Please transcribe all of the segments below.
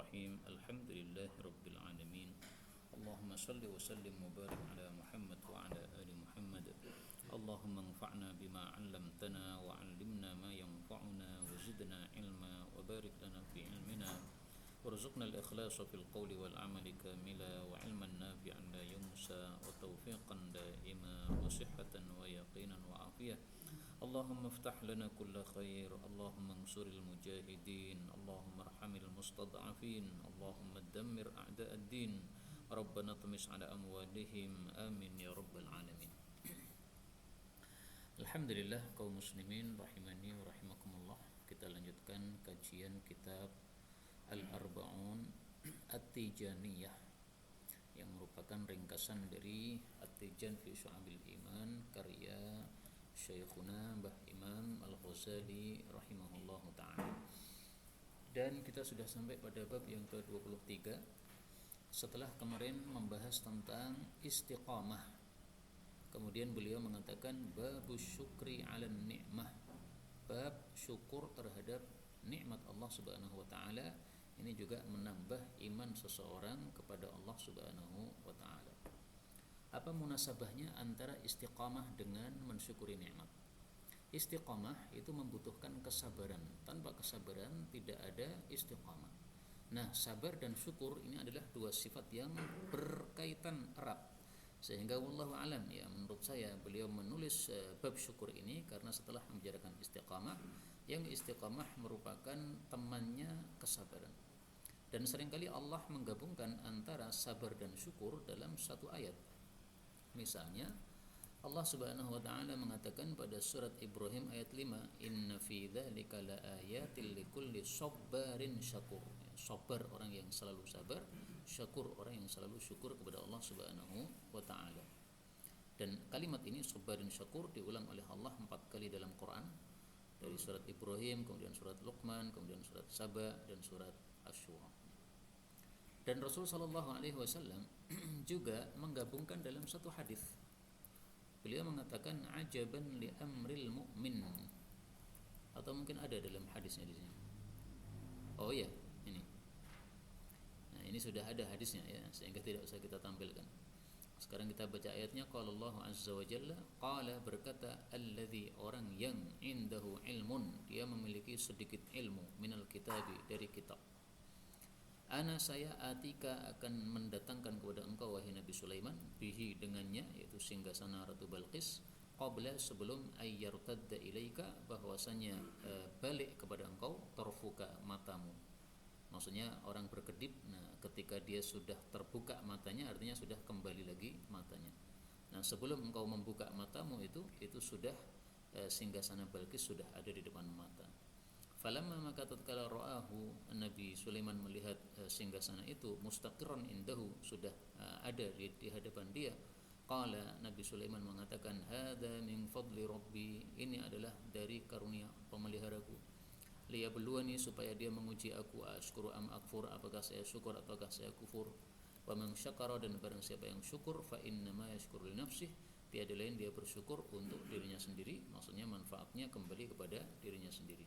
Bismillahirrahmanirrahim. Alhamdulillahirabbil alamin. Allahumma shalli wa sallim wa barik ala Muhammad wa ala ali Muhammad. Allahumma anfa'na bima 'allamtana wa 'allimna ma yanfa'una wa zidna ilma wa barik lana fi ilmina warzuqna al-ikhlasa fil qawli wal 'amali kamila wa 'ilman nafi'an la yunsa wa tawfiqan daima wa sihhatan wa yaqinan wa afiyah. Allahumma iftah lana kulla khair. Allahumma ansuril mujahidin. Allahumma arhamil mustad'afin. Allahumma dammir a'da'ad din. Rabbana tumis ala amwalihim. Amin ya rabbal alamin. Alhamdulillah kaum muslimin rahimani wa rahimakumullah. Kita lanjutkan kajian kitab Al-Arba'un At-Tijaniyah yang merupakan ringkasan dari At-Tijan fi Syu'abil Iman karya Syekhuna Mbah Imam Al-Ghazali rahimahullahu ta'ala. Dan kita sudah sampai pada bab yang ke-23 setelah kemarin membahas tentang istiqamah. Kemudian beliau mengatakan babus syukri 'alan ni'mah, bab syukur terhadap nikmat Allah Subhanahu wa taala. Ini juga menambah iman seseorang kepada Allah Subhanahu wa taala. Apa munasabahnya antara istiqamah dengan mensyukuri nikmat? Istiqamah itu membutuhkan kesabaran. Tanpa kesabaran tidak ada istiqamah. Nah, sabar dan syukur ini adalah dua sifat yang berkaitan erat. Sehingga wallahu alam, ya menurut saya beliau menulis bab syukur ini karena setelah membicarakan istiqamah, yang istiqamah merupakan temannya kesabaran. Dan seringkali Allah menggabungkan antara sabar dan syukur dalam satu ayat. Misalnya Allah Subhanahu wa taala mengatakan pada surat Ibrahim ayat 5, inna fi dzalika laayatil likulli sabarin syakur. Sabar orang yang selalu sabar, syakur orang yang selalu syukur kepada Allah Subhanahu wa taala. Dan kalimat ini sabarin syakur diulang oleh Allah 4 kali dalam Quran, dari surat Ibrahim, kemudian surat Luqman, kemudian surat Saba dan surat Asy-Syura. Dan Rasul sallallahu alaihi wasallam juga menggabungkan dalam satu hadis. Beliau mengatakan ajaban li amril mu'min. Atau mungkin ada dalam hadisnya di sini. Oh iya, ini. Nah, ini sudah ada hadisnya ya, sehingga tidak usah kita tampilkan. Sekarang kita baca ayatnya. Qala Allah azza wa jalla, qala, berkata alladzi, orang yang indahu ilmun, dia memiliki sedikit ilmu, minal kitabi, dari kitab. Ana, saya atika akan mendatangkan kepada engkau wahai Nabi Sulaiman, bihi, dengannya, yaitu singgasana Ratu Balqis, qabla, sebelum ayyartadda ilaika, bahwasanya balik kepada engkau, tarfuka, matamu. Maksudnya orang berkedip, nah ketika dia sudah terbuka matanya artinya sudah kembali lagi matanya. Nah, sebelum engkau membuka matamu itu sudah singgasana Balqis sudah ada di depan mata. Falamma, maka tatkala ra'ahu, Nabi Sulaiman melihat singgasana itu, mustaqirran indahu, sudah ada di hadapan dia. Qala, Nabi Sulaiman mengatakan, hadza min fadli rabbi, ini adalah dari karunia pemeliharaku. Liyabluwani, supaya dia menguji aku, ashkuru am akfur, apakah saya syukur apakah saya kufur. Wa man syakara, dan barang siapa yang syukur, fa innama yashkuru li nafsih, tiada lain dia bersyukur untuk dirinya sendiri, maksudnya manfaatnya kembali kepada dirinya sendiri.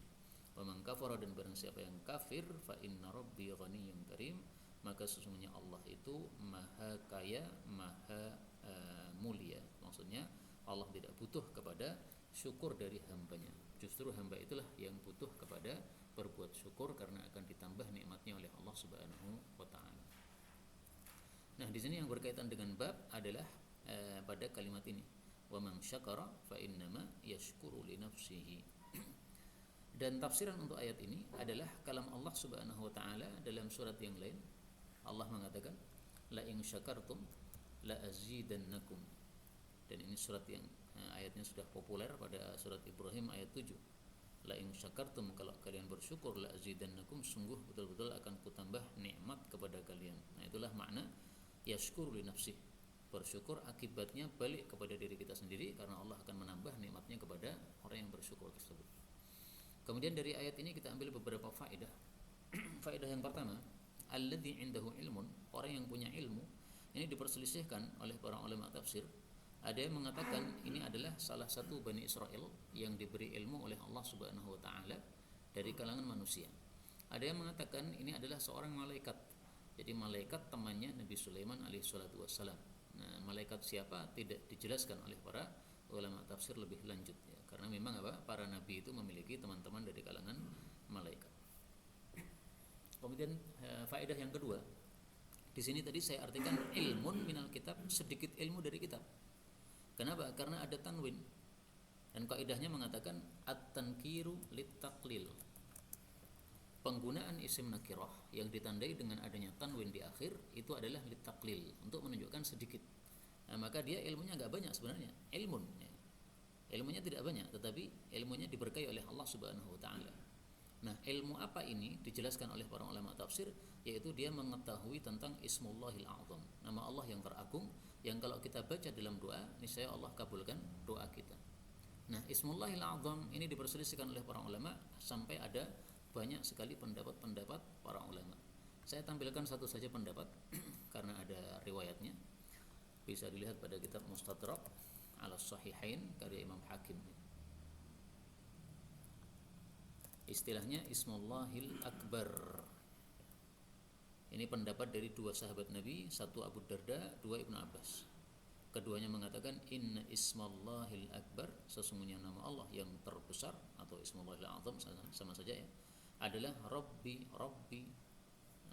Wa man kafara, dan barang siapa yang kafir, fa inna rabbi ghaniyyun karim, maka sesungguhnya Allah itu maha kaya, maha mulia. Maksudnya Allah tidak butuh kepada syukur dari hambanya. Justru hamba itulah yang butuh kepada berbuat syukur karena akan ditambah nikmatnya oleh Allah Subhanahu wa taala. Nah, di sini yang berkaitan dengan bab adalah pada kalimat ini, wa man syakara fa innama yashkuru li nafsihi. Dan tafsiran untuk ayat ini adalah kalam Allah Subhanahu wa taala dalam surat yang lain. Allah mengatakan, la in syakartum la azidannakum. Dan ini surat yang ayatnya sudah populer pada surat Ibrahim ayat 7. La in syakartum, kalau kalian bersyukur, la azidannakum, sungguh betul-betul akan kutambah nikmat kepada kalian. Nah, itulah makna yashkuru li nafsih. Bersyukur akibatnya balik kepada diri kita sendiri karena Allah akan menambah nikmatnya kepada orang yang bersyukur tersebut. Kemudian dari ayat ini kita ambil beberapa faedah. Faedah yang pertama, alladzi indahu ilmun, orang yang punya ilmu. Ini diperselisihkan oleh para ulama tafsir. Ada yang mengatakan ini adalah salah satu Bani Israel yang diberi ilmu oleh Allah Subhanahu wa taala dari kalangan manusia. Ada yang mengatakan ini adalah seorang malaikat. Jadi malaikat temannya Nabi Sulaiman alaihissalatu wassalam. Nah, malaikat siapa tidak dijelaskan oleh para ulama tafsir lebih lanjut ya. Karena memang para nabi itu memiliki teman-teman dari kalangan malaikat. Kemudian faedah yang kedua, di sini tadi saya artikan ilmun minal kitab, sedikit ilmu dari kitab. Kenapa? Karena ada tanwin. Dan kaidahnya mengatakan at-tankiru lit-taqlil. Penggunaan isim nakirah yang ditandai dengan adanya tanwin di akhir itu adalah lit-taqlil, untuk menunjukkan sedikit. Nah, maka dia ilmunya enggak banyak sebenarnya, ilmun. Ya. Ilmunya tidak banyak, tetapi ilmunya diberkahi oleh Allah Subhanahu wa taala. Nah, ilmu apa ini dijelaskan oleh para ulama tafsir, yaitu dia mengetahui tentang Ismullahil A'zam, nama Allah yang teragung, yang kalau kita baca dalam doa, niscaya Allah kabulkan doa kita. Nah, Ismullahil A'zam ini diperselisihkan oleh para ulama sampai ada banyak sekali pendapat-pendapat para ulama. Saya tampilkan satu saja pendapat karena ada riwayatnya. Bisa dilihat pada kitab Mustadrak ala Sahihain karya Imam Hakim. Istilahnya Ismullahil Akbar. Ini pendapat dari dua sahabat Nabi, satu Abu Darda, dua Ibnu Abbas. Keduanya mengatakan inna ismallahil akbar, sesungguhnya nama Allah yang terbesar atau Ismullahil Azam sama saja ya, adalah Rabbi Rabbi.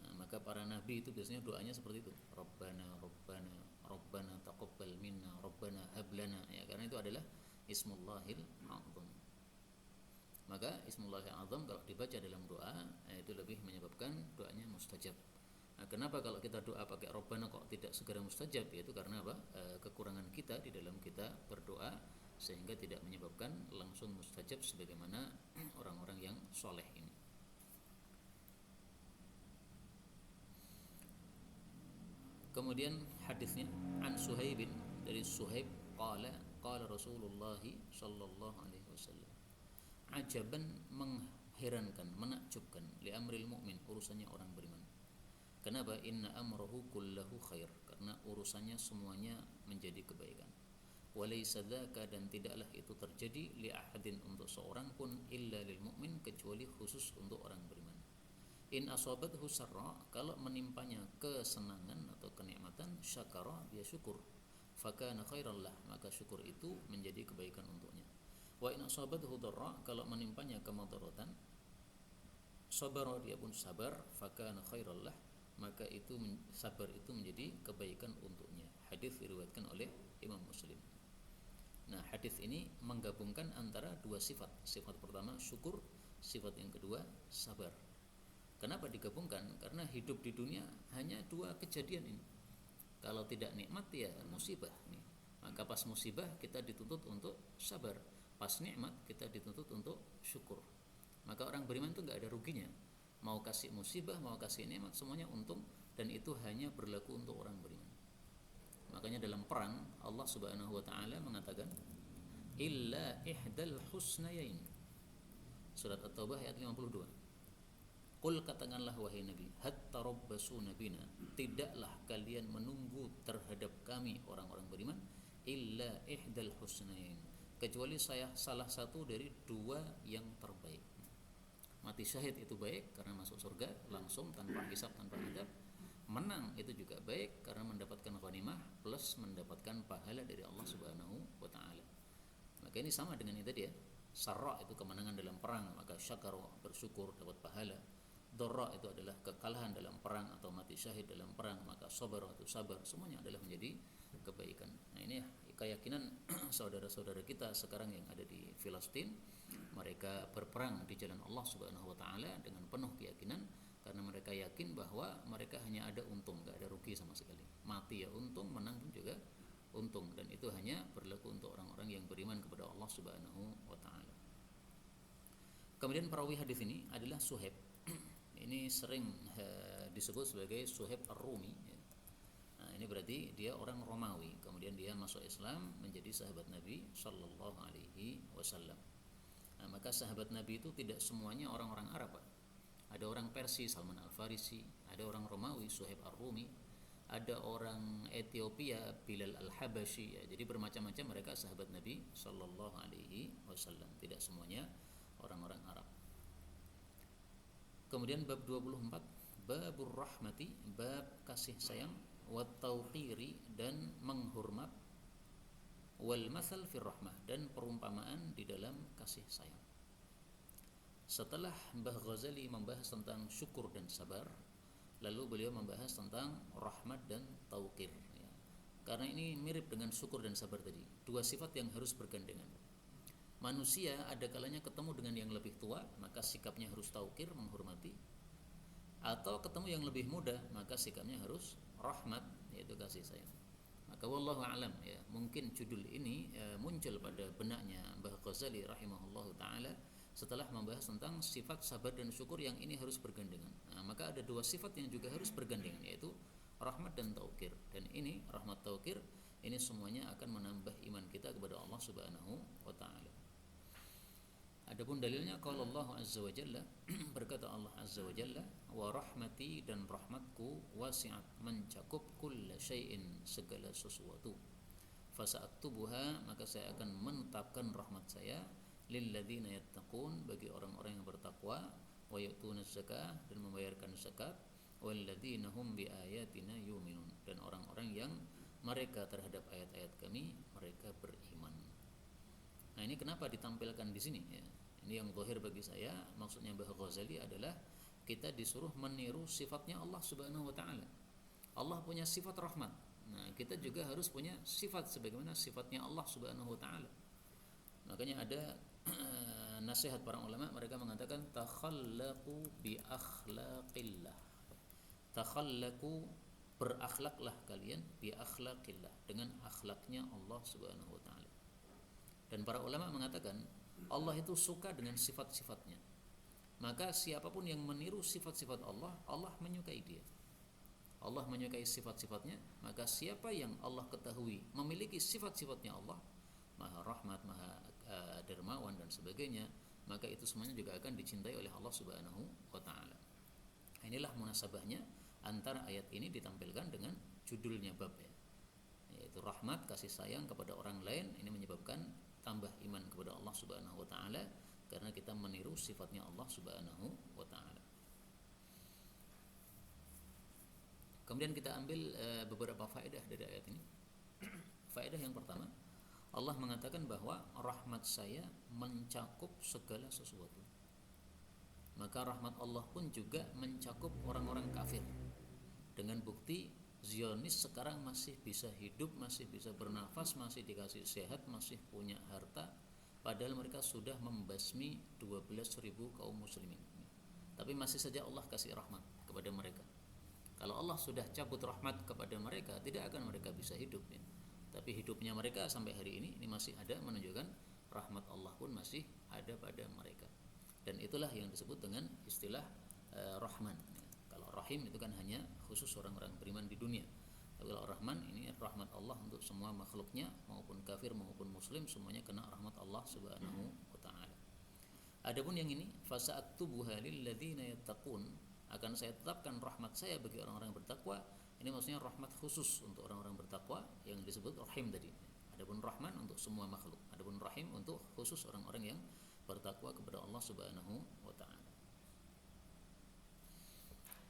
Nah, maka para nabi itu biasanya doanya seperti itu, Rabbana Rabbana Rabbana taqabbal minna Rabbana hablana ya, karena itu adalah Ismullahil Azam. Maka Ismullahil Azam kalau dibaca dalam doa itu lebih menyebabkan doanya mustajab. Nah, kenapa kalau kita doa pakai Rabbana kok tidak segera mustajab? Yaitu karena kekurangan kita di dalam kita berdoa sehingga tidak menyebabkan langsung mustajab sebagaimana orang-orang yang soleh ini. Kemudian hadisnya an Suhaibin, dari Suhaib qala Rasulullah sallallahu alaihi wasallam, ajaban, mengherankan, menakjubkan, li amril mu'min, urusannya orang beriman. Kenapa? Inna amrahu kullahu khair, karena urusannya semuanya menjadi kebaikan. Walaysa dzaka, dan tidaklah itu terjadi li ahadin, untuk seorang pun, illa lil mu'min, kecuali khusus untuk orang beriman. In asabathu sarra, kalau menimpanya kesenangan atau kenikmatan, syakara, dia syukur, fakana khairan lah, maka syukur itu menjadi kebaikan untuknya. Wa in asabathu dharra, kalau menimpanya kemadaratan, sabara, dia pun sabar, fakana khairan lah, maka itu sabar itu menjadi kebaikan untuknya. Hadis diriwayatkan oleh Imam Muslim. Nah, hadis ini menggabungkan antara dua sifat. Sifat pertama syukur, sifat yang kedua sabar. Kenapa digabungkan? Karena hidup di dunia hanya dua kejadian ini. Kalau tidak nikmat ya musibah nih. Maka pas musibah kita dituntut untuk sabar, pas nikmat kita dituntut untuk syukur. Maka orang beriman itu enggak ada ruginya. Mau kasih musibah, mau kasih nikmat, semuanya untung, dan itu hanya berlaku untuk orang beriman. Makanya dalam perang Allah Subhanahu wa taala mengatakan illa ihdal husnayain. Surat At-Taubah ayat 52. Qul, katakanlah wahai Nabi, hatta rabbasu nabina, tidaklah kalian menunggu terhadap kami orang-orang beriman, illa ihdal husnayain, kecuali saya salah satu dari dua yang terbaik. Mati syahid itu baik karena masuk surga langsung tanpa hisab, tanpa adab. Menang itu juga baik karena mendapatkan ghanimah plus mendapatkan pahala dari Allah Subhanahu wa taala. Maka ini sama dengan itu tadi ya. Sarra itu kemenangan dalam perang, maka syakara, bersyukur, dapat pahala. Dharra itu adalah kekalahan dalam perang atau mati syahid dalam perang, maka sabar atau sabar, semuanya adalah menjadi kebaikan. Nah, ini keyakinan saudara-saudara kita sekarang yang ada di Filistin. Mereka berperang di jalan Allah Subhanahu wa taala dengan penuh keyakinan, karena mereka yakin bahwa mereka hanya ada untung, enggak ada rugi sama sekali. Mati ya untung, menang pun juga untung, dan itu hanya berlaku untuk orang-orang yang beriman kepada Allah Subhanahu wa taala. Kemudian perawi hadis ini adalah Suhaib. Ini sering disebut sebagai Suhaib Ar-Rumi. Nah, ini berarti dia orang Romawi, kemudian dia masuk Islam menjadi sahabat Nabi sallallahu alaihi wasallam. Nah, maka sahabat Nabi itu tidak semuanya orang-orang Arab, Pak. Ada orang Persia, Salman Al-Farisi, ada orang Romawi, Suhaib Ar-Rumi, ada orang Ethiopia, Bilal Al-Habashi ya. Jadi bermacam-macam mereka sahabat Nabi sallallahu alaihi wasallam, tidak semuanya orang-orang Arab. Kemudian bab 24, babur rahmati, bab kasih sayang, wat tauqiri dan menghormat, wal masal fir rahmah dan perumpamaan di dalam kasih sayang. Setelah Mbah Ghazali membahas tentang syukur dan sabar, lalu beliau membahas tentang rahmat dan tauqir ya. Karena ini mirip dengan syukur dan sabar tadi, dua sifat yang harus bergandengan. Manusia ada kalanya ketemu dengan yang lebih tua, maka sikapnya harus tauqir, menghormati. Atau ketemu yang lebih muda, maka sikapnya harus rahmat, yaitu kasih sayang. Maka wallahu a'lam ya, mungkin judul ini muncul pada benaknya Mbah Ghazali rahimahullahu taala setelah membahas tentang sifat sabar dan syukur yang ini harus bergandengan. Nah, maka ada dua sifat yang juga harus bergandengan, yaitu rahmat dan tauqir. Dan ini rahmat tauqir ini semuanya akan menambah iman kita kepada Allah Subhanahu wa taala. Adapun dalilnya qala Allah azza wa jalla berkata Allah azza wa jalla, wa rahmati dan rahmatku wasi'at mencakup kulla syai'in segala sesuatu. Fasa'aktubuha maka saya akan menetapkan rahmat saya lilladzina yattaqun bagi orang-orang yang bertakwa, wa yu'tunaz zakah dan membayarkan zakat, walladzina hum biayatina yu'minun dan orang-orang yang mereka terhadap ayat-ayat kami mereka beriman. Nah, ini kenapa ditampilkan di sini ya? Ini yang zahir bagi saya, maksudnya Mbah Ghazali adalah kita disuruh meniru sifatnya Allah Subhanahu wa taala. Allah punya sifat rahmat. Nah, kita juga harus punya sifat sebagaimana sifatnya Allah Subhanahu wa taala. Makanya ada nasihat para ulama, mereka mengatakan takhallaqu bi akhlaqillah. Takhallaqu, berakhlaklah kalian bi akhlaqillah, dengan akhlaknya Allah Subhanahu wa taala. Dan para ulama mengatakan Allah itu suka dengan sifat-sifatnya. Maka siapapun yang meniru sifat-sifat Allah, Allah menyukai dia. Allah menyukai sifat-sifatnya, maka siapa yang Allah ketahui memiliki sifat-sifatnya Allah, maha rahmat, maha dermawan dan sebagainya, maka itu semuanya juga akan dicintai oleh Allah Subhanahu wa taala. Inilah munasabahnya antara ayat ini ditampilkan dengan judulnya bab ya, yaitu rahmat, kasih sayang kepada orang lain. Ini menyebabkan tambah iman kepada Allah Subhanahu wa taala karena kita meniru sifatnya Allah Subhanahu wa taala. Kemudian kita ambil beberapa faedah dari ayat ini. Faedah yang pertama, Allah mengatakan bahwa rahmat saya mencakup segala sesuatu. Maka rahmat Allah pun juga mencakup orang-orang kafir. Dengan bukti Zionis sekarang masih bisa hidup, masih bisa bernafas, masih dikasih sehat, masih punya harta, padahal mereka sudah membasmi 12.000 kaum muslimin. Tapi masih saja Allah kasih rahmat kepada mereka. Kalau Allah sudah cabut rahmat kepada mereka, tidak akan mereka bisa hidup ya. Tapi hidupnya mereka sampai hari ini masih ada, menunjukkan rahmat Allah pun masih ada pada mereka. Dan itulah yang disebut dengan istilah Rahman ya. Kalau Rahim itu kan hanya khusus orang-orang beriman di dunia. Tapi kalau Rahman ini rahmat Allah untuk semua makhluknya, maupun kafir maupun muslim, semuanya kena rahmat Allah Subhanahu wa taala. Adapun yang ini fasa'aktubuha lilladzina yattaqun, akan saya tetapkan rahmat saya bagi orang-orang bertakwa. Ini maksudnya rahmat khusus untuk orang-orang bertakwa yang disebut Rahim tadi. Adapun Rahman untuk semua makhluk. Adapun Rahim untuk khusus orang-orang yang bertakwa kepada Allah Subhanahu wa taala.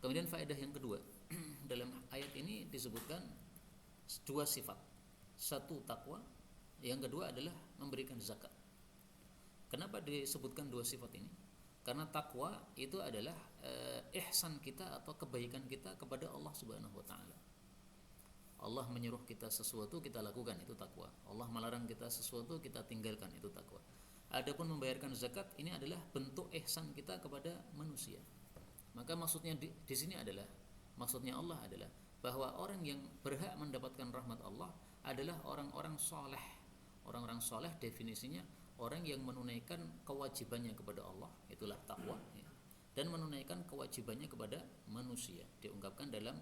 Kemudian faedah yang kedua, dalam ayat ini disebutkan dua sifat. Satu takwa, yang kedua adalah memberikan zakat. Kenapa disebutkan dua sifat ini? Karena takwa itu adalah ihsan kita atau kebaikan kita kepada Allah Subhanahu wa taala. Allah menyuruh kita sesuatu, kita lakukan, itu takwa. Allah melarang kita sesuatu, kita tinggalkan, itu takwa. Adapun membayarkan zakat, ini adalah bentuk ihsan kita kepada manusia. Maka maksudnya di sini adalah, maksudnya Allah adalah bahwa orang yang berhak mendapatkan rahmat Allah adalah orang-orang soleh. Orang-orang soleh definisinya orang yang menunaikan kewajibannya kepada Allah, itulah takwa ya. Dan menunaikan kewajibannya kepada manusia, diungkapkan dalam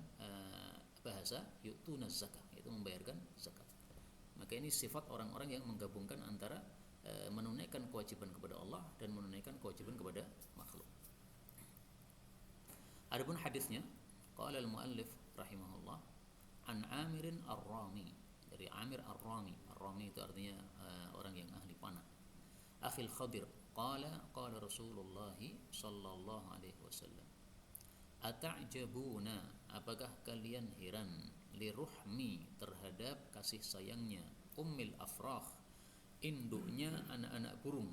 bahasa yu'tunaz zakah, yaitu membayarkan zakat. Maka ini sifat orang-orang yang menggabungkan antara menunaikan kewajiban kepada Allah dan menunaikan kewajiban kepada makhluk. Adapun hadisnya, qala al-muallif rahimahullah an Amirin ar-Rami, dari Amir ar-Rami. Ar-Rami itu artinya orang yang ahli panah. Akhil Khadir, qala Rasulullah sallallahu alaihi wasallam, ata'jabuna, apakah kalian heran, liruhmi, terhadap kasih sayangnya, ummil afrah, induknya anak-anak burung,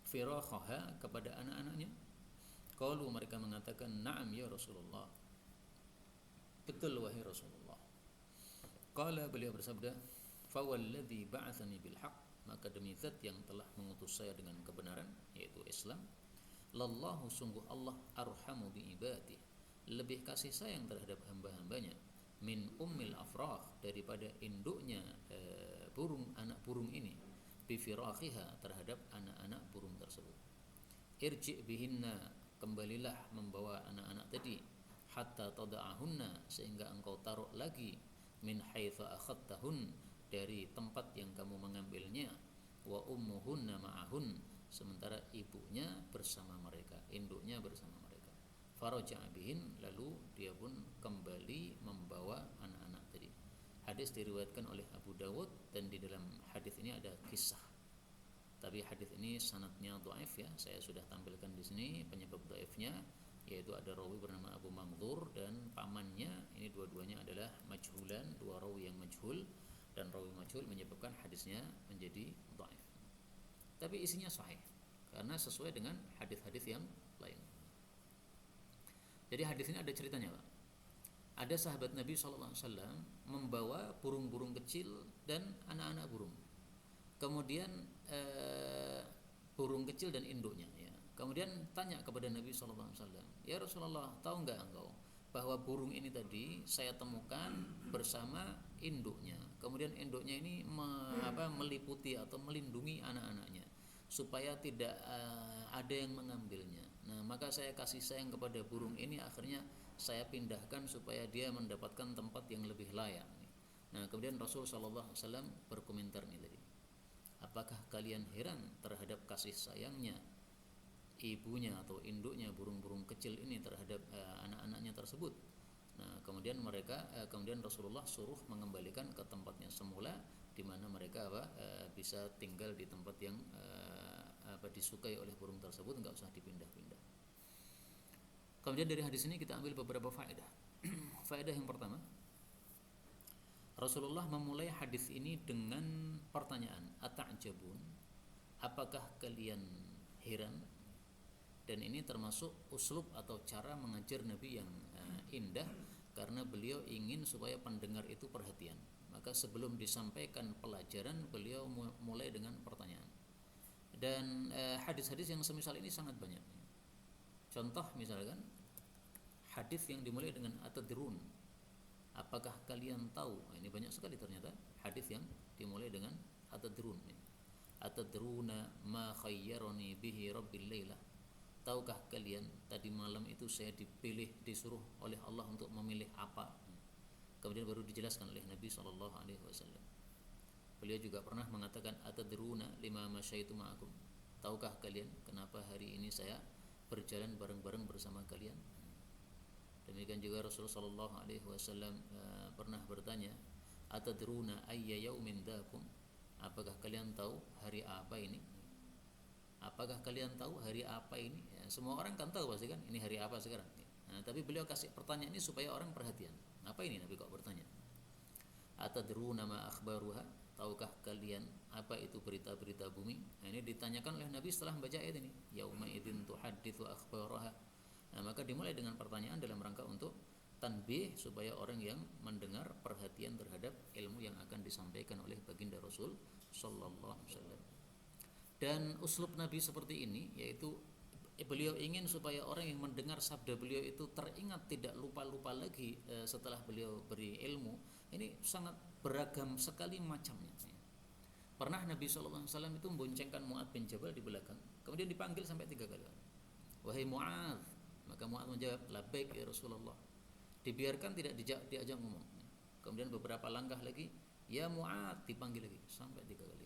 firakhaha, kepada anak-anaknya. Qalu, mereka mengatakan, na'am ya Rasulullah, betul wahai Rasulullah. Qala, beliau bersabda, fawalladzi ba'atsani bil haqq, maka demi zat yang telah mengutus saya dengan kebenaran, yaitu Islam, lallahu, sungguh Allah, arhamu bi ibadih, lebih kasih sayang terhadap hamba-hambanya, min ummil afrah, daripada induknya burung, anak burung ini, bi firakhiha, terhadap anak-anak burung tersebut. Irji bihinna, kembalilah membawa anak-anak tadi, hatta tada'ahunna, sehingga engkau taruh lagi, min haitsa akhadtahun, dari tempat yang kamu mengambilnya, wa ummuhunna ma'ahun, sementara ibunya bersama mereka, induknya bersama mereka. Faraja'a bihin, lalu dia pun kembali membawa anak-anak tadi. Hadis diriwayatkan oleh Abu Dawud, dan di dalam hadis ini ada kisah. Tapi hadis ini sanadnya dhaif ya. Saya sudah tampilkan di sini penyebab dhaifnya, yaitu ada rawi bernama Abu Mangdur dan pamannya. Ini dua-duanya adalah majhulan, dua rawi yang majhul, dan rawi majhul menyebabkan hadisnya menjadi dhaif. Tapi isinya sahih karena sesuai dengan hadis-hadis yang lain. Jadi hadis ini ada ceritanya, Pak. Ada sahabat Nabi SAW membawa burung-burung kecil dan anak-anak burung. Kemudian burung kecil dan induknya ya. Kemudian tanya kepada Nabi SAW, ya Rasulullah, tahu enggak engkau bahwa burung ini tadi saya temukan bersama induknya. Kemudian induknya ini meliputi atau melindungi anak-anaknya supaya tidak ada yang mengambilnya. Nah, maka saya kasih sayang kepada burung ini, akhirnya saya pindahkan supaya dia mendapatkan tempat yang lebih layak. Nah, kemudian Rasul sallallahu alaihi wasallam berkomentar nih tadi. Apakah kalian heran terhadap kasih sayangnya ibunya atau induknya burung-burung kecil ini terhadap anak-anaknya tersebut? Nah, kemudian kemudian Rasulullah suruh mengembalikan ke tempatnya semula, di mana mereka bisa tinggal di tempat yang disukai oleh burung tersebut, enggak usah dipindah-pindah. Kemudian dari hadis ini kita ambil beberapa faedah. Faedah yang pertama, Rasulullah memulai hadis ini dengan pertanyaan, ata'jabun, apakah kalian heran? Dan ini termasuk uslub atau cara mengajar Nabi yang indah, karena beliau ingin supaya pendengar itu perhatian. Maka sebelum disampaikan pelajaran, beliau mulai dengan pertanyaan. Dan hadis-hadis yang semisal ini sangat banyak. Contoh misalkan hadis yang dimulai dengan atadrun, apakah kalian tahu? Ini banyak sekali ternyata hadis yang dimulai dengan atadrun. Atadruna ma khayyarani bihi rabbil lailah, tahukah kalian tadi malam itu saya disuruh oleh Allah untuk memilih apa? Kemudian baru dijelaskan oleh Nabi SAW. Beliau juga pernah mengatakan, atadruna lima masyaitu ma'akum, tahukah kalian kenapa hari ini saya berjalan bareng-bareng bersama kalian? Demikian juga Rasulullah SAW pernah bertanya, atadruna ayya yaumin dakum, apakah kalian tahu hari apa ini? Apakah kalian tahu hari apa ini? Ya, semua orang kan tahu pasti kan, ini hari apa sekarang. Nah, tapi beliau kasih pertanyaan ini supaya orang perhatian. Apa ini Nabi kok bertanya? Atadruna ma akhbaruha, tahukah kalian apa itu berita-berita bumi? Nah, ini ditanyakan oleh Nabi setelah membaca ayat ini. Yauma idzin tuhadditsu akhbaraha. Nah, maka dimulai dengan pertanyaan dalam rangka untuk tanbih, supaya orang yang mendengar perhatian terhadap ilmu yang akan disampaikan oleh baginda Rasul sallallahu alaihi wasallam. Dan uslub Nabi seperti ini, yaitu beliau ingin supaya orang yang mendengar sabda beliau itu teringat, tidak lupa-lupa lagi setelah beliau beri ilmu. Ini sangat beragam sekali macamnya. Pernah Nabi SAW itu memboncengkan Mu'adz bin Jabal di belakang, kemudian dipanggil sampai 3 kali. Wahai Mu'adz, maka Mu'adz menjawab, labbaik ya Rasulullah. Dibiarkan tidak diajak ngomong. Kemudian beberapa langkah lagi, ya Mu'adz, dipanggil lagi sampai 3 kali.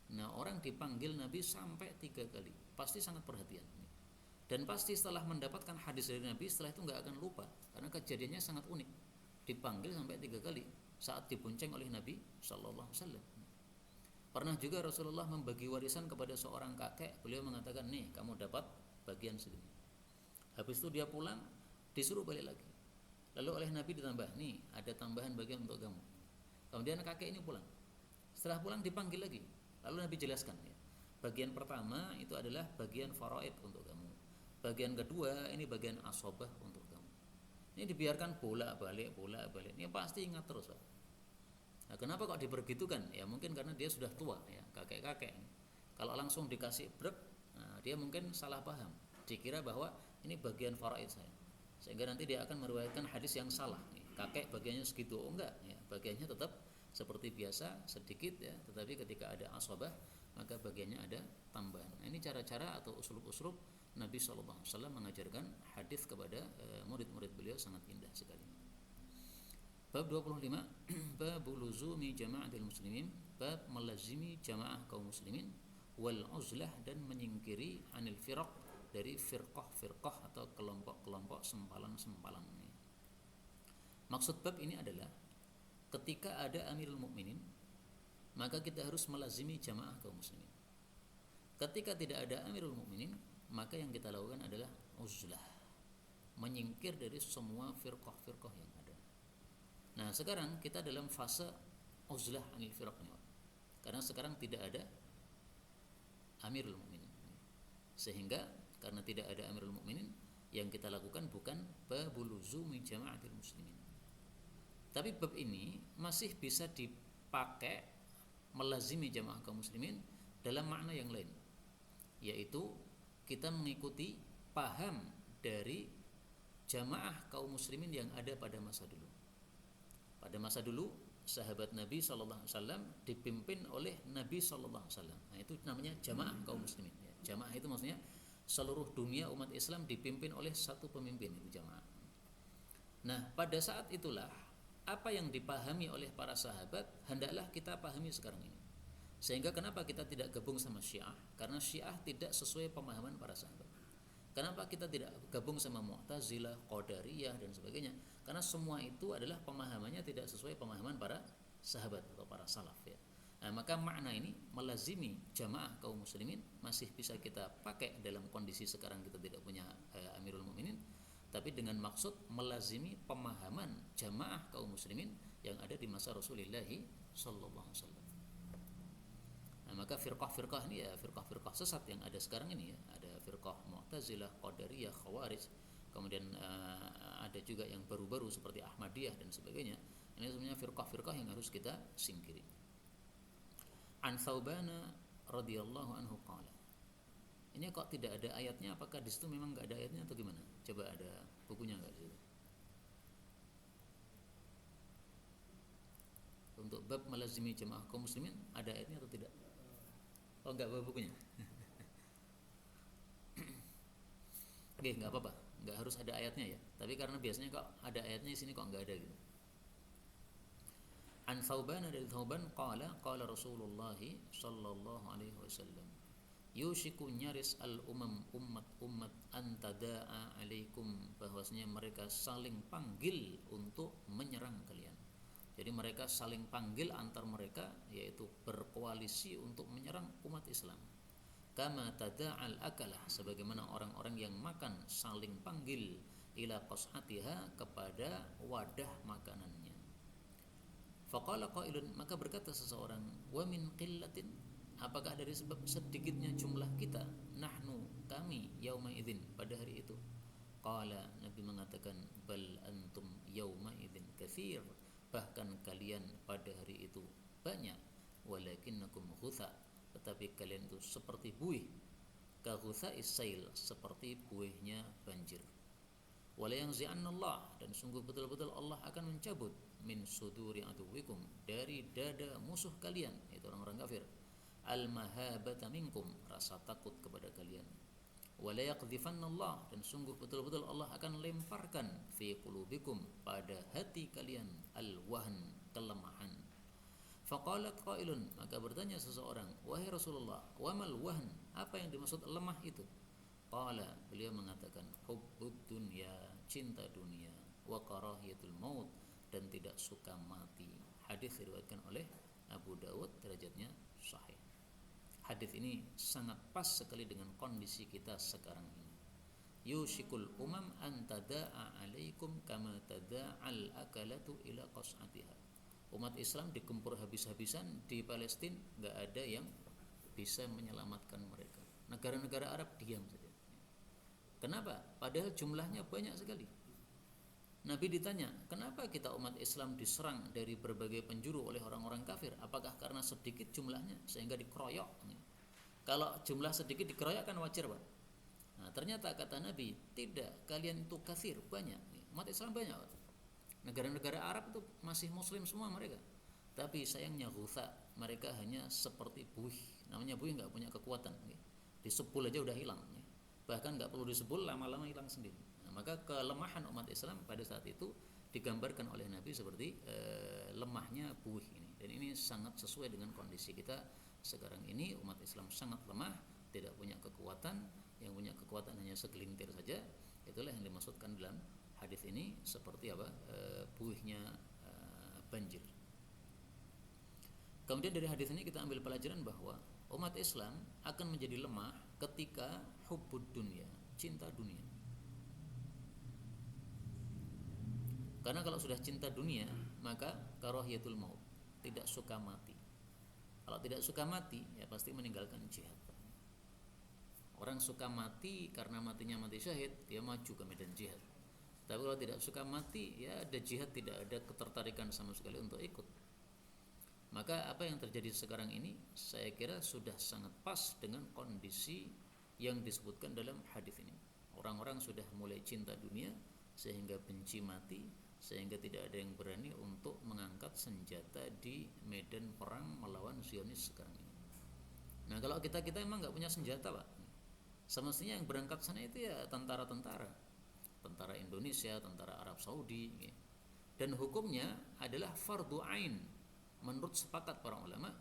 Nah, orang dipanggil Nabi sampai 3 kali, pasti sangat perhatian. Dan pasti setelah mendapatkan hadis dari Nabi, setelah itu nggak akan lupa, karena kejadiannya sangat unik. Dipanggil sampai 3 kali saat dibonceng oleh Nabi Sallallahu Alaihi Wasallam. Pernah juga Rasulullah membagi warisan kepada seorang kakek, beliau mengatakan, nih kamu dapat bagian segini. Habis itu dia pulang, disuruh balik lagi. Lalu oleh Nabi ditambah, nih ada tambahan bagian untuk kamu. Kemudian kakek ini pulang. Setelah pulang dipanggil lagi. Lalu Nabi jelaskan, ya, bagian pertama itu adalah bagian faraid untuk kamu. Bagian kedua ini bagian asobah untuk kamu. Ini dibiarkan bolak-balik. Ini pasti ingat terus, Pak. Nah, kenapa kok dibergitukan? Ya mungkin karena dia sudah tua, ya, kakek-kakek. Kalau langsung dikasih brek, nah, dia mungkin salah paham. Dikira bahwa ini bagian faraid saya. Sehingga nanti dia akan meriwayatkan hadis yang salah. Kakek bagiannya segitu, enggak, ya, bagiannya tetap seperti biasa, sedikit, ya, tetapi ketika ada asabah maka bagiannya ada tambahan. Nah, ini cara-cara atau uslub-uslub Nabi SAW mengajarkan hadis kepada murid-murid beliau sangat indah sekali. Bab 25 bab luzumi jama'atil muslimin, bab melazimi jamaah kaum muslimin, wal uzlah, dan menyingkiri anil firaq, dari firqah atau kelompok-kelompok sempalan-sempalan ini. Maksud bab ini adalah ketika ada Amirul Mukminin, maka kita harus melazimi jamaah kaum muslimin. Ketika tidak ada Amirul Mukminin, maka yang kita lakukan adalah uzlah, menyingkir dari semua firqah yang ada. Nah, sekarang kita dalam fase uzlah anil firaq ini, karena sekarang tidak ada Amirul Mukminin. Sehingga karena tidak ada Amirul Mukminin, yang kita lakukan bukan babul luzumi jama'atil muslimin. Tapi bab ini masih bisa dipakai melazimi jamaah kaum muslimin dalam makna yang lain, yaitu kita mengikuti paham dari jamaah kaum muslimin yang ada pada masa dulu. Pada masa dulu sahabat Nabi SAW dipimpin oleh Nabi SAW. Nah, itu namanya jamaah kaum muslimin. Jamaah itu maksudnya seluruh dunia umat Islam dipimpin oleh satu pemimpin, itu jamaah. Nah, pada saat itulah apa yang dipahami oleh para sahabat hendaklah kita pahami sekarang ini. Sehingga kenapa kita tidak gabung sama Syiah? Karena Syiah tidak sesuai pemahaman para sahabat. Kenapa kita tidak gabung sama Mu'tazilah, Qadariyah dan sebagainya? Karena semua itu adalah pemahamannya tidak sesuai pemahaman para sahabat atau para salaf, ya. Nah, maka makna ini melazimi jamaah kaum muslimin masih bisa kita pakai dalam kondisi sekarang kita tidak punya Amirul Mukminin, tapi dengan maksud melazimi pemahaman jamaah kaum muslimin yang ada di masa Rasulullah sallallahu alaihi wasallam. Nah, maka firqah-firqah ini ya firqah-firqah sesat yang ada sekarang ini, ya. Ada firqah Mu'tazilah, Qadariyah, Khawarij, kemudian ada juga yang baru-baru seperti Ahmadiyah dan sebagainya. Ini sebenarnya firqah-firqah yang harus kita singkiri. An Thawbana radhiyallahu anhu qala. Ini kok tidak ada ayatnya? Apakah di situ memang enggak ada ayatnya atau gimana? Coba ada bukunya enggak di situ? Untuk bab melazimi jamaah kaum muslimin ada ayatnya atau tidak? Oh, enggak bawa bukunya. Oke, enggak apa-apa. Enggak harus ada ayatnya, ya. Tapi karena biasanya kok ada ayatnya di sini kok enggak ada gitu. An Thawban, dari Thawban, qala Rasulullah sallallahu alaihi wasallam, yushiku nyaris al umat antada'a alaikum, bahwasanya mereka saling panggil untuk menyerang kalian. Jadi mereka saling panggil antar mereka, yaitu berkoalisi untuk menyerang umat Islam. Kama tada'al akalah, sebagaimana orang-orang yang makan saling panggil ila qas'atiha, kepada wadah makanannya. Faqala qailun, maka berkata seseorang, wa min qillatin, apakah dari sebab sedikitnya jumlah kita, nahnu, kami, yauma idzin, pada hari itu. Qala, Nabi mengatakan, bal antum yauma idzin katsir, bahkan kalian pada hari itu banyak, walakinnakum ghutha, tetapi kalian itu seperti buih, ka ghutha'is sail, seperti buihnya banjir. Wala yanzi'annallah, dan sungguh betul-betul Allah akan mencabut min suduri aduwikum, dari dada musuh kalian, yaitu orang-orang kafir, al-mahabata minkum, rasa takut kepada kalian. Wala yaqdhifannallah, dan sungguh betul-betul Allah akan lemparkan fi qulubikum, pada hati kalian, al-wahn, kelemahan. Faqalat qailun, maka bertanya seseorang, wahai Rasulullah, wamal wahn, apa yang dimaksud lemah itu? Qala, beliau mengatakan, hubbud dunya, cinta dunia, wa karahiyatul maut, dan tidak suka mati. Hadis diriwayatkan oleh Abu Dawud, derajatnya sahih. Hadis ini sangat pas sekali dengan kondisi kita sekarang ini. Yushikul umam an tada'a alaikum kama tada'al akalatu ila qas'atiha. Umat Islam dikempur habis-habisan di Palestina, enggak ada yang bisa menyelamatkan mereka. Negara-negara Arab diam saja. Kenapa? Padahal jumlahnya banyak sekali. Nabi ditanya, kenapa kita umat Islam diserang dari berbagai penjuru oleh orang-orang kafir? Apakah karena sedikit jumlahnya sehingga dikeroyok? Kalau jumlah sedikit dikeroyok kan wajar, Pak. Nah, ternyata kata Nabi, tidak, kalian itu kafir, banyak. Umat Islam banyak. Negara-negara Arab itu masih muslim semua mereka. Tapi sayangnya Ghutha, mereka hanya seperti buih. Namanya buih enggak punya kekuatan. Disebul aja udah hilang. Bahkan enggak perlu disebul, lama-lama hilang sendiri. Maka kelemahan umat Islam pada saat itu digambarkan oleh Nabi seperti lemahnya buih ini. Dan ini sangat sesuai dengan kondisi kita sekarang ini. Umat Islam sangat lemah, tidak punya kekuatan, yang punya kekuatan hanya segelintir saja. Itulah yang dimaksudkan dalam hadis ini, seperti apa? Buihnya banjir. Kemudian dari hadis ini kita ambil pelajaran bahwa umat Islam akan menjadi lemah ketika hubbud dunya, cinta dunia. Karena kalau sudah cinta dunia, maka karahiyatul maut, tidak suka mati. Kalau tidak suka mati, ya pasti meninggalkan jihad. Orang suka mati karena matinya mati syahid, dia maju ke medan jihad. Tapi kalau tidak suka mati, ya ada jihad, tidak ada ketertarikan sama sekali untuk ikut. Maka apa yang terjadi sekarang ini, saya kira sudah sangat pas dengan kondisi yang disebutkan dalam hadis ini. Orang-orang sudah mulai cinta dunia sehingga benci mati, sehingga tidak ada yang berani untuk mengangkat senjata di medan perang melawan Zionis sekarang ini. Nah, kalau kita emang nggak punya senjata, Pak. Semestinya yang berangkat sana itu ya tentara Indonesia, tentara Arab Saudi, ya. Dan hukumnya adalah fardu ain menurut sepakat para ulama.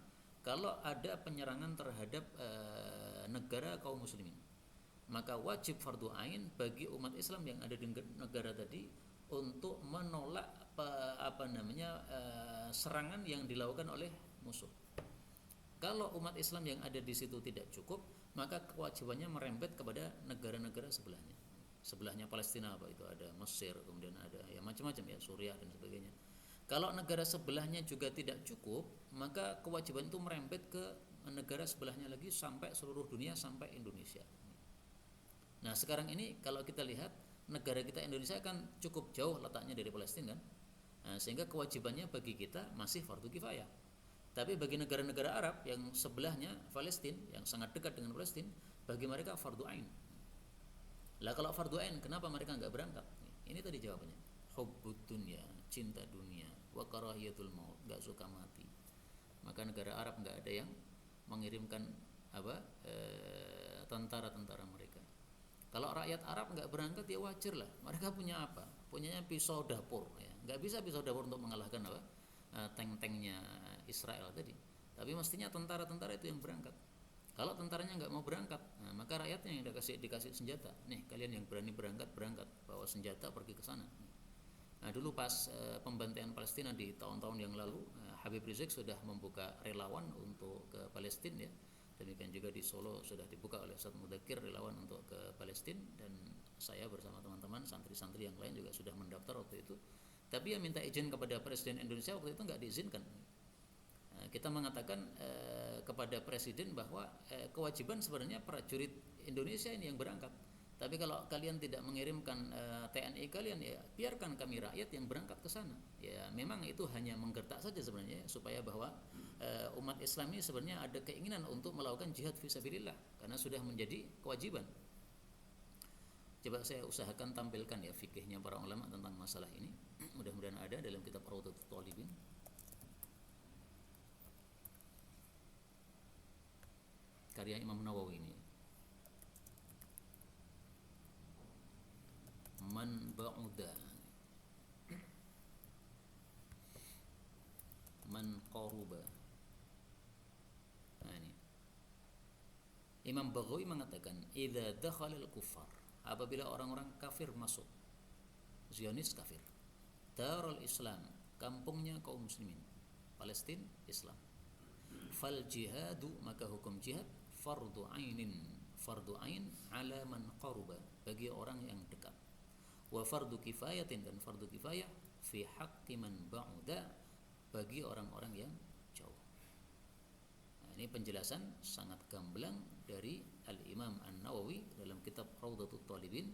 Kalau ada penyerangan terhadap negara kaum muslimin, maka wajib fardu ain bagi umat Islam yang ada di negara tadi untuk menolak serangan yang dilakukan oleh musuh. Kalau umat Islam yang ada di situ tidak cukup, maka kewajibannya merembet kepada negara-negara sebelahnya. Sebelahnya Palestina, apa itu, ada Mesir, kemudian ada ya macam-macam ya, Suriah dan sebagainya. Kalau negara sebelahnya juga tidak cukup, maka kewajiban itu merembet ke negara sebelahnya lagi sampai seluruh dunia, sampai Indonesia. Nah, sekarang ini kalau kita lihat negara kita Indonesia kan cukup jauh letaknya dari Palestina kan. Nah, sehingga kewajibannya bagi kita masih fardu kifayah. Tapi bagi negara-negara Arab yang sebelahnya Palestina, yang sangat dekat dengan Palestina, bagi mereka fardu ain. Lah kalau fardu ain, kenapa mereka enggak berangkat? Ini tadi jawabannya. Hubbud dunya, cinta dunia, wa karahiyatul maut, enggak suka mati. Maka negara Arab enggak ada yang mengirimkan tentara-tentara mereka. Kalau rakyat Arab nggak berangkat ya wajar lah. Mereka punya apa? Punyanya pisau dapur. Ya. Nggak bisa pisau dapur untuk mengalahkan tank-tanknya Israel tadi. Tapi mestinya tentara-tentara itu yang berangkat. Kalau tentaranya nggak mau berangkat, nah, maka rakyatnya yang dikasih senjata. Nih kalian yang berani berangkat, bawa senjata pergi ke sana. Nah dulu pas pembantaian Palestina di tahun-tahun yang lalu, Habib Rizik sudah membuka relawan untuk ke Palestina ya. Demikian juga di Solo sudah dibuka oleh Ustaz Mudakir relawan untuk ke Palestina, dan saya bersama teman-teman santri-santri yang lain juga sudah mendaftar waktu itu. Tapi yang minta izin kepada Presiden Indonesia waktu itu nggak diizinkan. Kita mengatakan kepada Presiden bahwa kewajiban sebenarnya prajurit Indonesia ini yang berangkat. Tapi kalau kalian tidak mengirimkan TNI kalian, ya biarkan kami rakyat yang berangkat ke sana. Ya memang itu hanya menggertak saja sebenarnya, supaya bahwa umat Islam ini sebenarnya ada keinginan untuk melakukan jihad fisabilillah karena sudah menjadi kewajiban. Coba saya usahakan tampilkan ya fikihnya para ulama tentang masalah ini. Mudah-mudahan ada dalam kitab Rawdatul Thalibin. Karya Imam Nawawi ini. Man ba'uda man qaruba. Nah ini Imam Baghawi mengatakan idza dakhalal kuffar, apabila orang-orang kafir masuk, Zionis kafir, darul Islam, kampungnya kaum muslimin, Palestina Islam, Fal jihadu, maka hukum jihad fardu ain ala man qaruba, bagi orang yang dekat. Wa fardu kifayatin, dan fardu kifayah fi haqqi man ba'da, bagi orang-orang yang jauh. Nah, ini penjelasan sangat gamblang dari Al-Imam An-Nawawi dalam kitab Rawdatul Talibin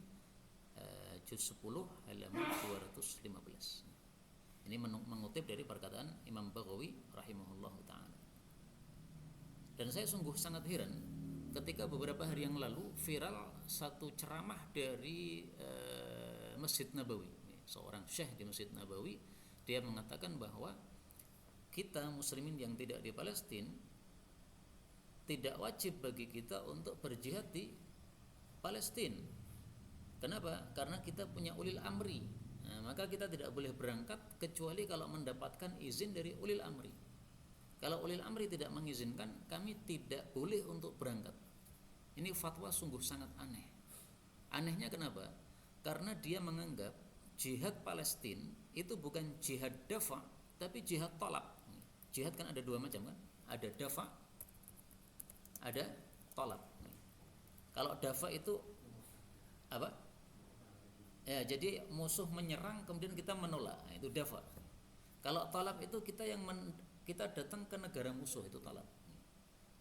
juz 10 halaman 215. Ini mengutip dari perkataan Imam Baghawi rahimahullahu taala. Dan saya sungguh sangat heran ketika beberapa hari yang lalu viral satu ceramah dari Masjid Nabawi. Seorang syekh di Masjid Nabawi, dia mengatakan bahwa kita muslimin yang tidak di Palestina, tidak wajib bagi kita untuk berjihad di Palestina. Kenapa? Karena kita punya ulil amri. Nah, maka kita tidak boleh berangkat kecuali kalau mendapatkan izin dari ulil amri. Kalau ulil amri tidak mengizinkan, kami tidak boleh untuk berangkat. Ini fatwa sungguh sangat aneh. Anehnya kenapa? Karena dia menganggap jihad Palestina itu bukan jihad dafa, tapi jihad talab. Jihad kan ada dua macam kan? Ada dafa, ada talab. Kalau dafa itu apa? Ya, jadi musuh menyerang kemudian kita menolak. Nah, itu dafa. Kalau talab itu kita kita datang ke negara musuh, itu talab.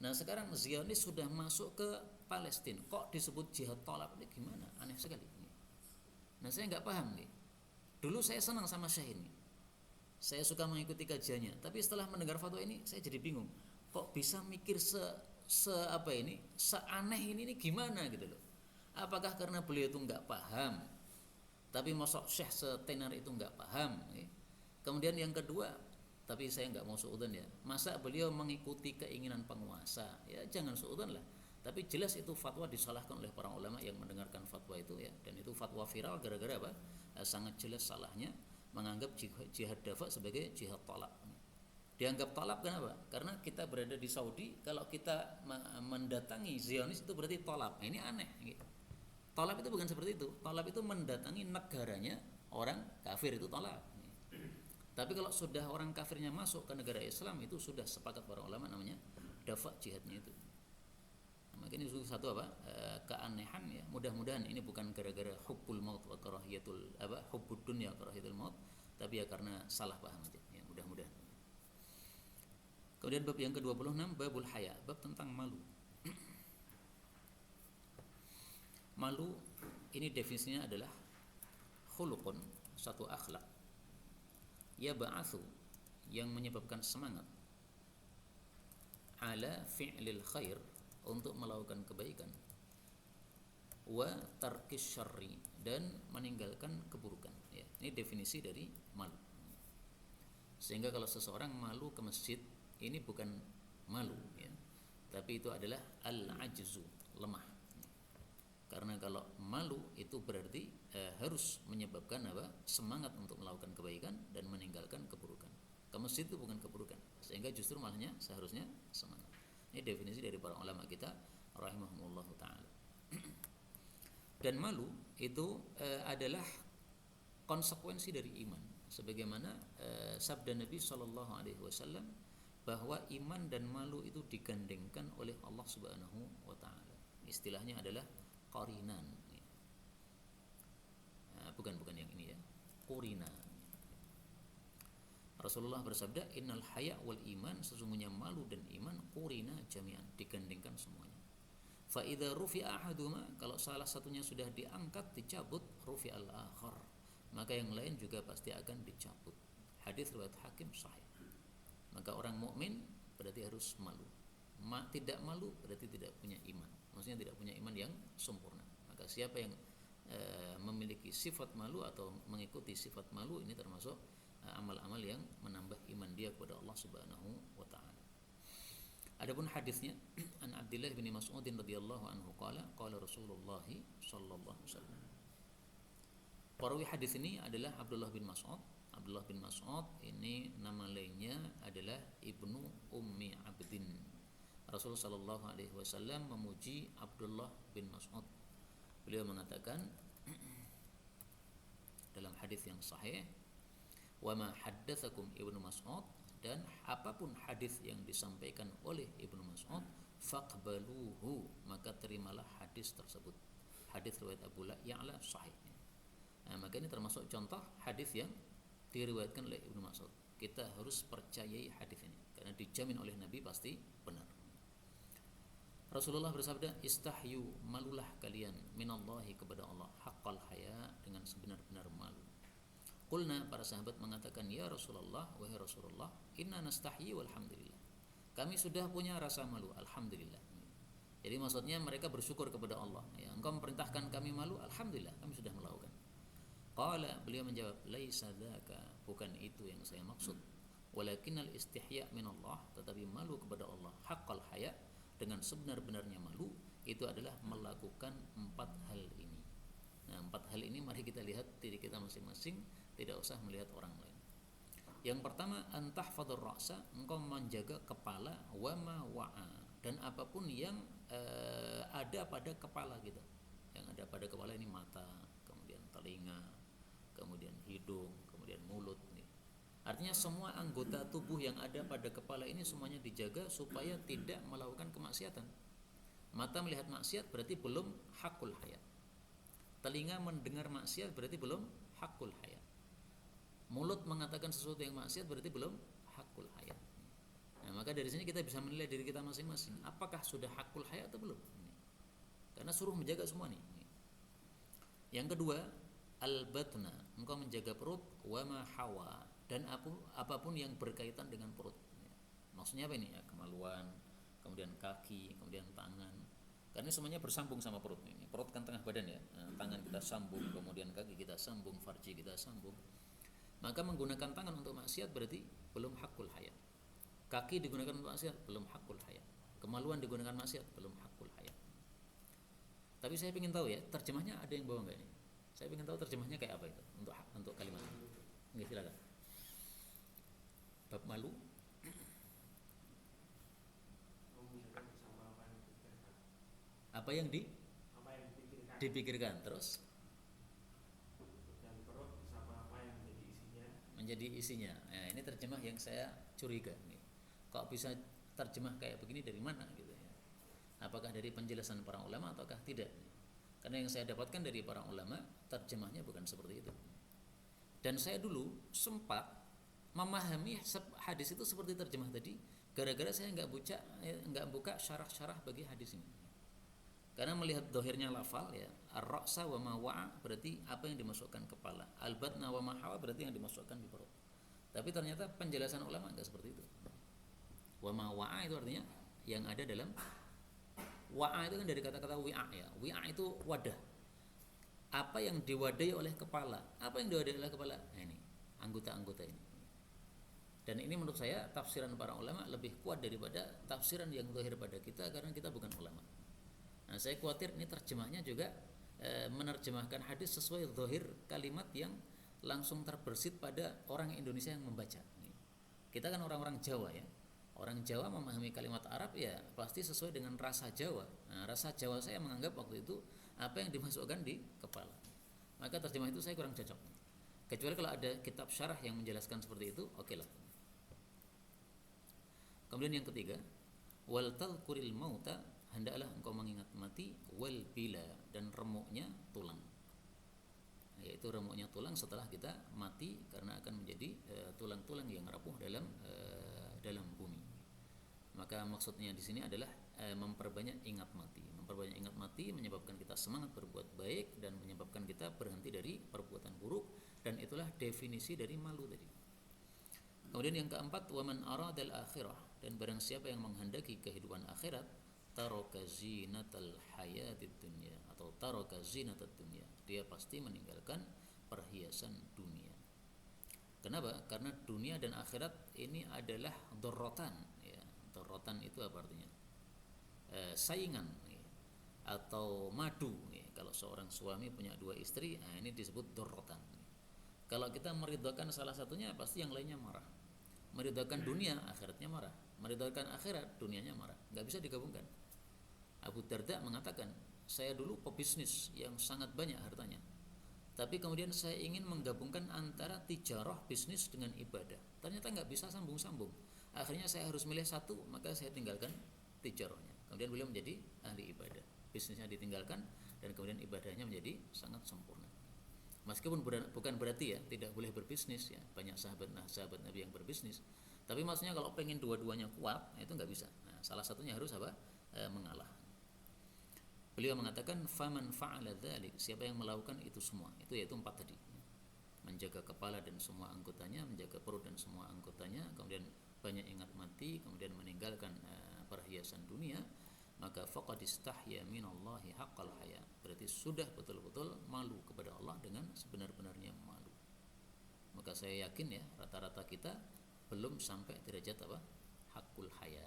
Nah, sekarang Zionis sudah masuk ke Palestina. Kok disebut jihad talab? Ini gimana? Aneh sekali. Nah, saya nggak paham nih. Dulu saya senang sama Syekh ini. Saya suka mengikuti kajiannya, tapi setelah mendengar fatwa ini saya jadi bingung. Kok bisa mikir seaneh ini gimana gitu loh. Apakah karena beliau itu nggak paham? Tapi mosok Syekh setenar itu nggak paham. Kemudian yang kedua, tapi saya nggak mau suudzon ya. Masa beliau mengikuti keinginan penguasa? Ya jangan suudzon lah. Tapi jelas itu fatwa disalahkan oleh para ulama yang mendengarkan fatwa itu ya. Dan itu fatwa viral gara-gara apa? Sangat jelas salahnya menganggap jihad dafa sebagai jihad talab. Dianggap talab kenapa? Karena kita berada di Saudi, kalau kita mendatangi Zionis itu berarti talab. Nah, ini aneh gitu. Talab itu bukan seperti itu. Talab itu mendatangi negaranya orang kafir, itu talab. Tapi kalau sudah orang kafirnya masuk ke negara Islam, itu sudah sepakat para ulama namanya dafa jihadnya itu. Nah, makanya itu satu keanehan ya. Mudah-mudahan ini bukan gara-gara hubbul maut wa karahiyatul hubbud dunya karahiyatul maut, tapi ya karena salah paham aja ya, mudah-mudahan. Kemudian bab yang ke-26, babul haya, bab tentang malu. Malu ini definisinya adalah khuluqun, satu akhlak, ya ba'athu, yang menyebabkan semangat, ala fi'lil khair, untuk melakukan kebaikan, wa tarkis syarri, dan meninggalkan keburukan ya. Ini definisi dari malu. Sehingga kalau seseorang malu ke masjid, ini bukan malu ya, tapi itu adalah al-ajzu, lemah. Karena kalau malu itu berarti harus menyebabkan semangat untuk melakukan kebaikan dan meninggalkan keburukan. Ke masjid itu bukan keburukan, sehingga justru malahnya seharusnya semangat. Ini definisi dari para ulama kita rahimahumullah ta'ala. Dan malu itu adalah konsekuensi dari iman, sebagaimana sabda Nabi SAW bahwa iman dan malu itu digandengkan oleh Allah Subhanahu wa ta'ala. Istilahnya adalah qarinan. Nah, bukan yang ini ya, qurina. Rasulullah bersabda, innal haya wal iman, sesungguhnya malu dan iman qurina jami'an, digandengkan semuanya. Fa idza rufi'a ahaduhuma, kalau salah satunya sudah diangkat, dicabut, rufi'al akhar, maka yang lain juga pasti akan dicabut. Hadis riwayat Hakim sahih. Maka orang mukmin berarti harus malu. Tidak malu berarti tidak punya iman. Maksudnya tidak punya iman yang sempurna. Maka siapa yang memiliki sifat malu atau mengikuti sifat malu, ini termasuk amal-amal yang menambah iman dia kepada Allah Subhanahu wa taala. Adapun hadisnya an Abdullah bin Mas'ud radhiyallahu anhu qala Rasulullah sallallahu alaihi wasallam. Perawi hadis ini adalah Abdullah bin Mas'ud. Abdullah bin Mas'ud ini nama lainnya adalah Ibnu Ummi Abdin. Rasulullah sallallahu alaihi wasallam memuji Abdullah bin Mas'ud. Beliau mengatakan dalam hadis yang sahih, "Wa ma haddatsakum Ibnu Mas'ud dan apapun hadis yang disampaikan oleh Ibnu Mas'ud faqbaluhu, maka terimalah hadis tersebut. Hadis riwayat Abu Ya'la sahih. Nah, maka ini termasuk contoh hadis yang diriwayatkan oleh Ibnu Mas'ud. Kita harus percayai hadis ini karena dijamin oleh Nabi pasti benar. Rasulullah bersabda, istahyu, malulah kalian minallahi, kepada Allah, haqqal haya, dengan sebenar-benar malu. Qulna, para sahabat mengatakan, ya Rasulullah, wahai Rasulullah, inna nastahyi walhamdulillah, kami sudah punya rasa malu, alhamdulillah. Jadi maksudnya mereka bersyukur kepada Allah, ya, engkau memerintahkan kami malu, alhamdulillah kami sudah melakukan. Qala, beliau menjawab, laisa dzaka, bukan itu yang saya maksud, walakinnal istihya minallah, tetapi malu kepada Allah, haqqal haya, dengan sebenar-benarnya malu, itu adalah melakukan 4 hal ini. Nah, 4 hal ini mari kita lihat diri kita masing-masing, tidak usah melihat orang lain. Yang pertama, antahfadhur ra'sa, engkau menjaga kepala, wa ma wa'a, dan apapun yang ada pada kepala kita. Yang ada pada kepala ini mata, kemudian telinga, kemudian hidung, kemudian mulut. Artinya semua anggota tubuh yang ada pada kepala ini semuanya dijaga supaya tidak melakukan kemaksiatan. Mata melihat maksiat berarti belum hakul haya. Telinga mendengar maksiat berarti belum hakul haya. Mulut mengatakan sesuatu yang maksiat berarti belum hakul haya. Nah, maka dari sini kita bisa menilai diri kita masing-masing, apakah sudah hakul haya atau belum. Karena suruh menjaga semua nih. Yang kedua, al-batna, engkau menjaga perut, wa ma hawa, dan apapun yang berkaitan dengan perut. Maksudnya apa ini? Ya, kemaluan, kemudian kaki, kemudian tangan. Karena semuanya bersambung sama perut ini. Perut kan tengah badan ya. Nah, tangan kita sambung, kemudian kaki kita sambung, farji kita sambung. Maka menggunakan tangan untuk maksiat berarti belum hakul haya. Kaki digunakan untuk maksiat belum hakul haya. Kemaluan digunakan maksiat belum hakul haya. Tapi saya ingin tahu ya, terjemahnya ada yang bawa enggak ini? Saya ingin tahu terjemahnya kayak apa itu untuk kalimat ini. Nggih, silakan. Bab malu. Apa yang dipikirkan terus menjadi isinya. Nah, ini terjemah yang saya curiga nih. Kok bisa terjemah kayak begini, dari mana gitu ya? Apakah dari penjelasan para ulama ataukah tidak? Karena yang saya dapatkan dari para ulama terjemahnya bukan seperti itu. Dan saya dulu sempat memahami hadis itu seperti terjemah tadi, gara-gara saya nggak buka syarah-syarah bagi hadis ini. Karena melihat dohirnya lafal ya, ar-ra'sa wa ma wa'a berarti apa yang dimasukkan kepala, al-batna wa ma hawa berarti yang dimasukkan di perut. Tapi ternyata penjelasan ulama enggak seperti itu. Wa ma wa'a itu artinya yang ada dalam, wa'a itu kan dari kata-kata wi'a ya. Wi'a itu wadah. Apa yang diwadahi oleh kepala? Apa yang diwadahi oleh kepala? Nah, ini anggota-anggota ini. Dan ini menurut saya tafsiran para ulama lebih kuat daripada tafsiran yang zahir pada kita, karena kita bukan ulama. Nah, saya khawatir ini terjemahnya juga menerjemahkan hadis sesuai zahir kalimat yang langsung terbersit pada orang Indonesia yang membaca. Kita kan orang-orang Jawa ya. Orang Jawa memahami kalimat Arab ya pasti sesuai dengan rasa Jawa. Nah, rasa Jawa saya menganggap waktu itu apa yang dimasukkan di kepala. Maka terjemah itu saya kurang cocok. Kecuali kalau ada kitab syarah yang menjelaskan seperti itu, oke lah. Kemudian yang ketiga, wal tadhkuril mauta, hendaklah engkau mengingat mati, wal bila, dan remuknya tulang. Yaitu remuknya tulang setelah kita mati, karena akan menjadi tulang-tulang yang rapuh dalam bumi. Maka maksudnya di sini adalah memperbanyak ingat mati. Memperbanyak ingat mati menyebabkan kita semangat berbuat baik dan menyebabkan kita berhenti dari perbuatan buruk, dan itulah definisi dari malu tadi. Kemudian yang keempat, waman aradal akhirah, dan barang siapa yang menghendaki kehidupan akhirat, taraka zinatal hayatid dunya, atau taraka zinatad dunya, dia pasti meninggalkan perhiasan dunia. Kenapa? Karena dunia dan akhirat ini adalah dorrotan ya. Dorrotan itu apa artinya? Saingan ya. Atau madu ya. Kalau seorang suami punya 2 istri, nah ini disebut dorrotan. Kalau kita meridhakan salah satunya, pasti yang lainnya marah. Meridhakan dunia, akhiratnya marah. Meridhakan akhirat, dunianya marah. Nggak bisa digabungkan. Abu Darda mengatakan, saya dulu pebisnis yang sangat banyak hartanya, Tapi kemudian saya ingin menggabungkan antara tijarah bisnis dengan ibadah. Ternyata nggak bisa sambung-sambung. Akhirnya saya harus milih satu, maka saya tinggalkan tijarahnya. Kemudian beliau menjadi ahli ibadah. Bisnisnya ditinggalkan dan kemudian ibadahnya menjadi sangat sempurna. Meskipun bukan berarti ya tidak boleh berbisnis ya. Banyak sahabat Nabi yang berbisnis. Tapi maksudnya kalau pengen dua-duanya kuat, itu nggak bisa. Nah, salah satunya harus apa? Mengalah. Beliau mengatakan faman fa'ala dzalik, siapa yang melakukan itu semua, itu yaitu 4 tadi. Menjaga kepala dan semua anggotanya, menjaga perut dan semua anggotanya, kemudian banyak ingat mati, kemudian meninggalkan perhiasan dunia, maka faqad istahya minallahi haqqal haya. Berarti sudah betul-betul malu kepada Allah dengan sebenar-benarnya malu. Maka saya yakin ya rata-rata kita belum sampai derajat apa? Hakul haya.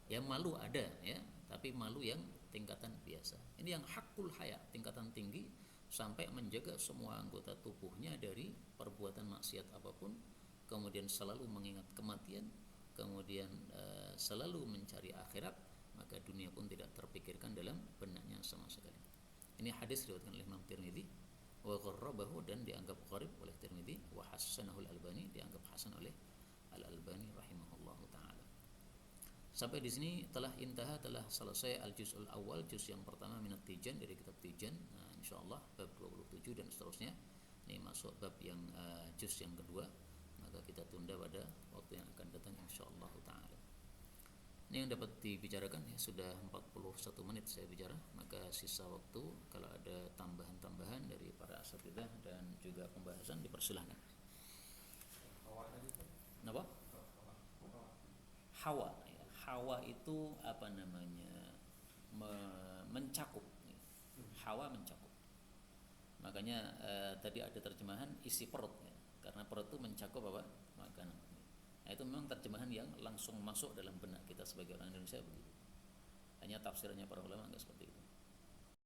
Ya malu ada ya, tapi malu yang tingkatan biasa. Ini yang hakul haya, tingkatan tinggi, sampai menjaga semua anggota tubuhnya dari perbuatan maksiat apapun, kemudian selalu mengingat kematian, kemudian selalu mencari akhirat, maka dunia pun tidak terpikirkan dalam benaknya sama sekali. Ini hadis diriwayatkan oleh Imam Tirmidzi wa gharrabahu, dan dianggap gharib oleh Tirmidzi, wa hassanahu al-Albani, dianggap hasan oleh Al-Albani rahimahullahu taala. Sampai di sini telah selesai al-juz'ul awal, juz yang pertama minat tijan dari kitab Tijan. Nah, insyaallah bab 27 dan seterusnya. Ini masuk bab yang juz yang kedua. Maka kita tunda pada waktu yang akan datang insyaallah taala. Ini yang dapat dibicarakan ya, sudah 41 menit saya bicara, maka sisa waktu kalau ada tambahan-tambahan dari para asatidzah dan juga pembahasan dipersilahkan. Kenapa? Hawa. Hawa itu apa namanya? Mencakup. Hawa mencakup. Makanya tadi ada terjemahan isi perut ya. Karena perut itu mencakup apa? Makanan. Nah, itu memang terjemahan yang langsung masuk dalam benak kita sebagai orang Indonesia begitu. Hanya tafsirnya para ulama enggak seperti itu.